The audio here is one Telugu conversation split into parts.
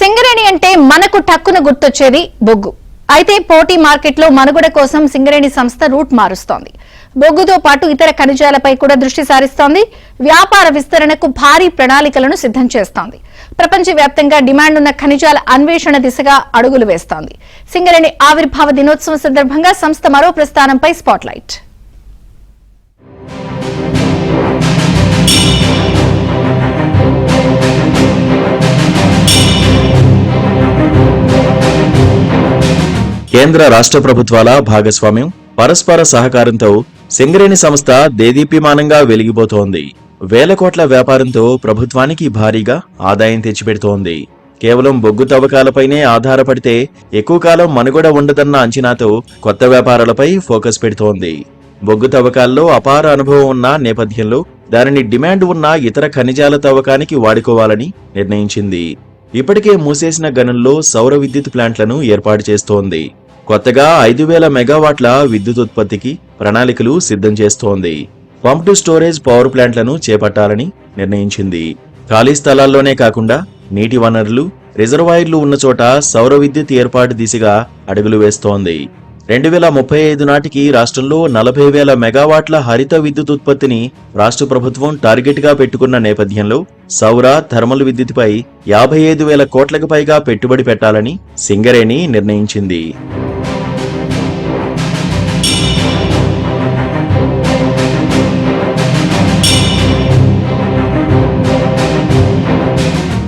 సింగరేణి అంటే మనకు టక్కున గుర్తొచ్చేది బొగ్గు. అయితే పోటీ మార్కెట్లో మనుగడ కోసం సింగరేణి సంస్థ రూట్ మారుస్తోంది. బొగ్గుతో పాటు ఇతర ఖనిజాలపై కూడా దృష్టి సారిస్తోంది. వ్యాపార విస్తరణకు భారీ ప్రణాళికలను సిద్ధం చేస్తోంది. ప్రపంచవ్యాప్తంగా డిమాండ్ ఉన్న ఖనిజాల అన్వేషణ దిశగా అడుగులు వేస్తోంది. సింగరేణి ఆవిర్భావ దినోత్సవం సందర్భంగా సంస్థ మరో ప్రస్థానంపై స్పాట్లైట్. కేంద్ర రాష్ట్ర ప్రభుత్వాల భాగస్వామ్యం, పరస్పర సహకారంతో సింగరేణి సంస్థ దేదీప్యమానంగా వెలిగిపోతోంది. వేల కోట్ల వ్యాపారంతో ప్రభుత్వానికి భారీగా ఆదాయం తెచ్చిపెడుతోంది. కేవలం బొగ్గు తవ్వకాలపైనే ఆధారపడితే ఎక్కువ కాలం మనుగడ ఉండదన్న అంచనాతో కొత్త వ్యాపారాలపై ఫోకస్ పెడుతోంది. బొగ్గు తవ్వకాల్లో అపార అనుభవం ఉన్న నేపథ్యంలో దానిని డిమాండ్ ఉన్న ఇతర ఖనిజాల తవ్వకానికి వాడుకోవాలని నిర్ణయించింది. ఇప్పటికే మూసేసిన గనుల్లో సౌర విద్యుత్ ప్లాంట్లను ఏర్పాటు చేస్తోంది. కొత్తగా 5,000 మెగావాట్ల విద్యుత్ ఉత్పత్తికి ప్రణాళికలు సిద్ధం చేస్తోంది. పంప్ టు స్టోరేజ్ పవర్ ప్లాంట్లను చేపట్టాలని నిర్ణయించింది. ఖాళీ స్థలాల్లోనే కాకుండా నీటి వనరులు, రిజర్వాయర్లు ఉన్న చోట సౌర విద్యుత్ ఏర్పాటు దిశగా అడుగులు వేస్తోంది. 2035 నాటికి రాష్ట్రంలో 40,000 మెగావాట్ల హరిత విద్యుత్ ఉత్పత్తిని రాష్ట్ర ప్రభుత్వం టార్గెట్గా పెట్టుకున్న నేపథ్యంలో సౌర, థర్మల్ విద్యుత్పై 55,000 కోట్లకు పైగా పెట్టుబడి పెట్టాలని సింగరేణి నిర్ణయించింది.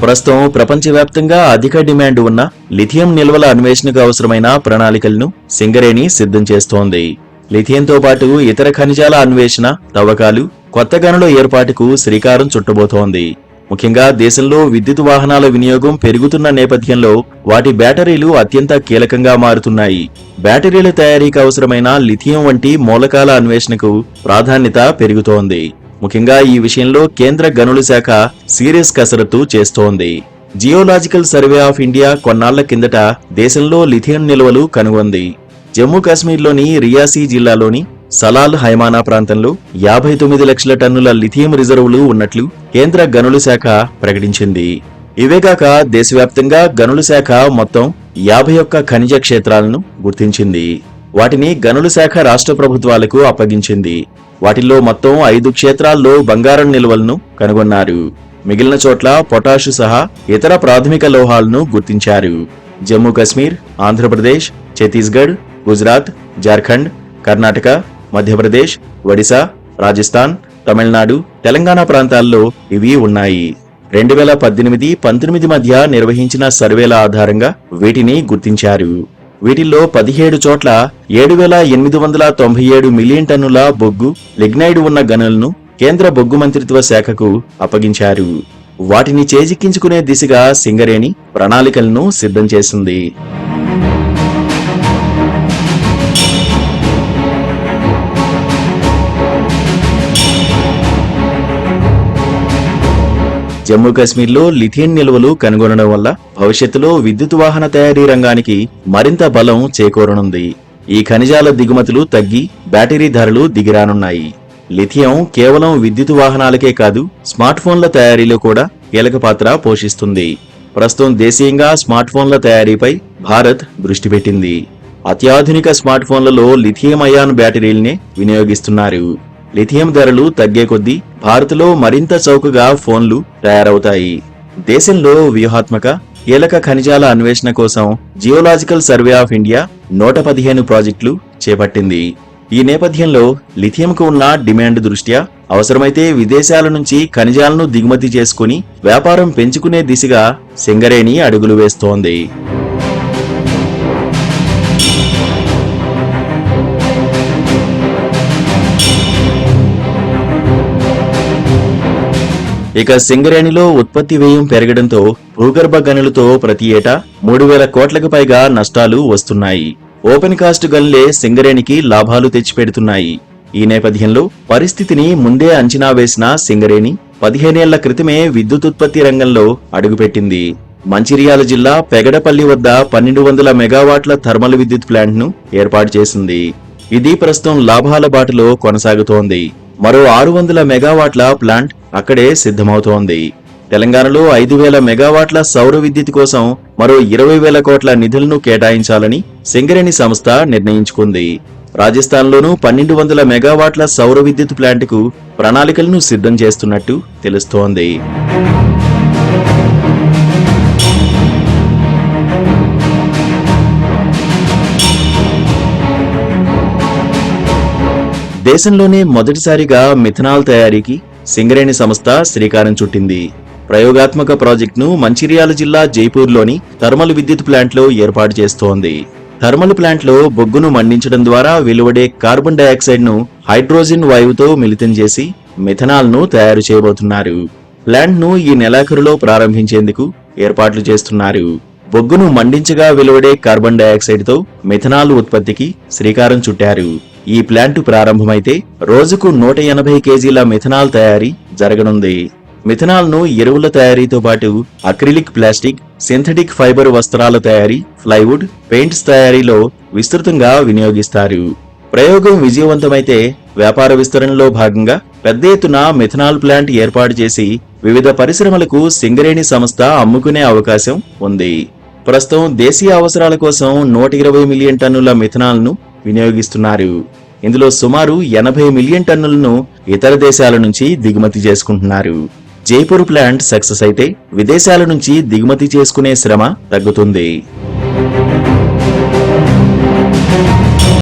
ప్రస్తుతం ప్రపంచవ్యాప్తంగా అధిక డిమాండ్ ఉన్న లిథియం నిల్వల అన్వేషణకు అవసరమైన ప్రణాళికలను సింగరేణి సిద్ధం చేస్తోంది. లిథియంతో పాటు ఇతర ఖనిజాల అన్వేషణ, తవ్వకాలు, కొత్త గనుల ఏర్పాటుకు శ్రీకారం చుట్టబోతోంది. ముఖ్యంగా దేశంలో విద్యుత్ వాహనాల వినియోగం పెరుగుతున్న నేపథ్యంలో వాటి బ్యాటరీలు అత్యంత కీలకంగా మారుతున్నాయి. బ్యాటరీల తయారీకి అవసరమైన లిథియం వంటి మూలకాల అన్వేషణకు ప్రాధాన్యత పెరుగుతోంది. ముఖ్యంగా ఈ విషయంలో కేంద్ర గనుల శాఖ సీరియస్ కసరత్తు చేస్తోంది. జియోలాజికల్ సర్వే ఆఫ్ ఇండియా కొన్నాళ్ల కిందట దేశంలో లిథియం నిల్వలు కనుగొంది. జమ్మూ కాశ్మీర్లోని రియాసీ జిల్లాలోని సలాల్ హైమానా ప్రాంతంలో 59 లక్షల టన్నుల లిథియం రిజర్వులు ఉన్నట్లు కేంద్ర గనుల శాఖ ప్రకటించింది. ఇవేగాక దేశవ్యాప్తంగా గనుల శాఖ మొత్తం 51 ఖనిజ క్షేత్రాలను గుర్తించింది. వాటిని గనుల శాఖ రాష్ట్ర ప్రభుత్వాలకు అప్పగించింది. వాటిల్లో మొత్తం 5 క్షేత్రాల్లో బంగారం నిల్వలను కనుగొన్నారు. మిగిలిన చోట్ల పొటాషు సహా ఇతర ప్రాథమిక లోహాలను గుర్తించారు. జమ్మూ కశ్మీర్, ఆంధ్రప్రదేశ్, ఛత్తీస్గఢ్, గుజరాత్, జార్ఖండ్, కర్ణాటక, మధ్యప్రదేశ్, ఒడిశా, రాజస్థాన్, తమిళనాడు, తెలంగాణ ప్రాంతాల్లో ఇవి ఉన్నాయి. 2018-19 మధ్య నిర్వహించిన సర్వేల ఆధారంగా వీటిని గుర్తించారు. వీటిల్లో 17 చోట్ల 7,897 మిలియన్ టన్నుల బొగ్గు, లిగ్నైడ్ ఉన్న గనులను కేంద్ర బొగ్గు మంత్రిత్వ శాఖకు అప్పగించారు. వాటిని చేజిక్కించుకునే దిశగా సింగరేణి ప్రణాళికలను సిద్ధం చేసింది. జమ్మూ కాశ్మీర్లో లిథియం నిల్వలు కనుగొనడం వల్ల భవిష్యత్తులో విద్యుత్ వాహన తయారీ రంగానికి మరింత బలం చేకూరనుంది. ఈ ఖనిజాల దిగుమతులు తగ్గి బ్యాటరీ ధరలు దిగిరానున్నాయి. లిథియం కేవలం విద్యుత్ వాహనాలకే కాదు, స్మార్ట్ ఫోన్ల తయారీలో కూడా కీలక పాత్ర పోషిస్తుంది. ప్రస్తుతం దేశీయంగా స్మార్ట్ ఫోన్ల తయారీపై భారత్ దృష్టి పెట్టింది. అత్యాధునిక స్మార్ట్ ఫోన్లలో లిథియం అయాన్ బ్యాటరీల్నే వినియోగిస్తున్నారు. లిథియం ధరలు తగ్గే కొద్దీ భారత్లో మరింత చౌకగా ఫోన్లు తయారవుతాయి. దేశంలో వ్యూహాత్మక కీలక ఖనిజాల అన్వేషణ కోసం జియోలాజికల్ సర్వే ఆఫ్ ఇండియా 115 ప్రాజెక్టులు చేపట్టింది. ఈ నేపథ్యంలో లిథియంకు ఉన్న డిమాండ్ దృష్ట్యా అవసరమైతే విదేశాల నుంచి ఖనిజాలను దిగుమతి చేసుకుని వ్యాపారం పెంచుకునే దిశగా సింగరేణి అడుగులు వేస్తోంది. ఇక సింగరేణిలో ఉత్పత్తి వ్యయం పెరగడంతో భూగర్భ గనులతో ప్రతి ఏటా 3,000 కోట్లకు పైగా నష్టాలు వస్తున్నాయి. ఓపెన్ కాస్ట్ గనులే సింగరేణికి లాభాలు తెచ్చిపెడుతున్నాయి. ఈ నేపథ్యంలో పరిస్థితిని ముందే అంచనా వేసిన సింగరేణి 15 ఏళ్ల క్రితమే విద్యుత్ ఉత్పత్తి రంగంలో అడుగుపెట్టింది. మంచిర్యాల జిల్లా పెగడపల్లి వద్ద 1,200 మెగావాట్ల థర్మల్ విద్యుత్ ప్లాంట్ ను ఏర్పాటు చేసింది. ఇది ప్రస్తుతం లాభాల బాటలో కొనసాగుతోంది. మరో 600 మెగావాట్ల ప్లాంట్ అక్కడే సిద్ధమవుతోంది. తెలంగాణలో 5,000 మెగావాట్ల సౌర విద్యుత్ కోసం మరో 20,000 కోట్ల నిధులను కేటాయించాలని సింగరేణి సంస్థ నిర్ణయించుకుంది. రాజస్థాన్లోనూ 1,200 మెగావాట్ల సౌర విద్యుత్ ప్లాంటుకు ప్రణాళికలను సిద్ధం చేస్తున్నట్టు తెలుస్తోంది. దేశంలోనే మొదటిసారిగా మిథనాల్ తయారీకి సింగరేణి సంస్థ శ్రీకారం చుట్టింది. ప్రయోగాత్మక ప్రాజెక్టును మంచిర్యాల జిల్లా జైపూర్లోని థర్మల్ విద్యుత్ ప్లాంట్లో ఏర్పాటు చేస్తోంది. థర్మల్ ప్లాంట్లో బొగ్గును మండించడం ద్వారా వెలువడే కార్బన్ డయాక్సైడ్ ను హైడ్రోజన్ వాయువుతో మిళితం చేసి మిథనాల్ ను తయారు చేయబోతున్నారు. ప్లాంట్ ను ఈ నెలాఖరులో ప్రారంభించేందుకు ఏర్పాట్లు చేస్తున్నారు. బొగ్గును మండించగా వెలువడే కార్బన్ డయాక్సైడ్ తో మిథనాల్ ఉత్పత్తికి శ్రీకారం చుట్టారు. ఈ ప్లాంటు ప్రారంభమైతే రోజుకు 180 కేజీల మిథనాల్ తయారీ జరగనుంది. మిథనాల్ ను ఎరువుల తయారీతో పాటు అక్రిలిక్ ప్లాస్టిక్, సింథటిక్ ఫైబర్ వస్త్రాల తయారీ, ప్లైవుడ్, పెయింట్స్ తయారీలో విస్తృతంగా వినియోగిస్తారు. ప్రయోగం విజయవంతమైతే వ్యాపార విస్తరణలో భాగంగా పెద్ద ఎత్తున మిథనాల్ ప్లాంట్ ఏర్పాటు చేసి వివిధ పరిశ్రమలకు సింగరేణి సంస్థ అమ్ముకునే అవకాశం ఉంది. ప్రస్తుతం దేశీయ అవసరాల కోసం 120 మిలియన్ టన్నుల మిథనాల్ ను వినియోగిస్తున్నారు. ఇందులో సుమారు 80 మిలియన్ టన్నులను ఇతర దేశాల నుంచి దిగుమతి చేసుకుంటున్నారు. జైపూర్ ప్లాంట్ సక్సెస్ అయితే విదేశాల నుంచి దిగుమతి చేసుకునే శ్రమ తగ్గుతుంది.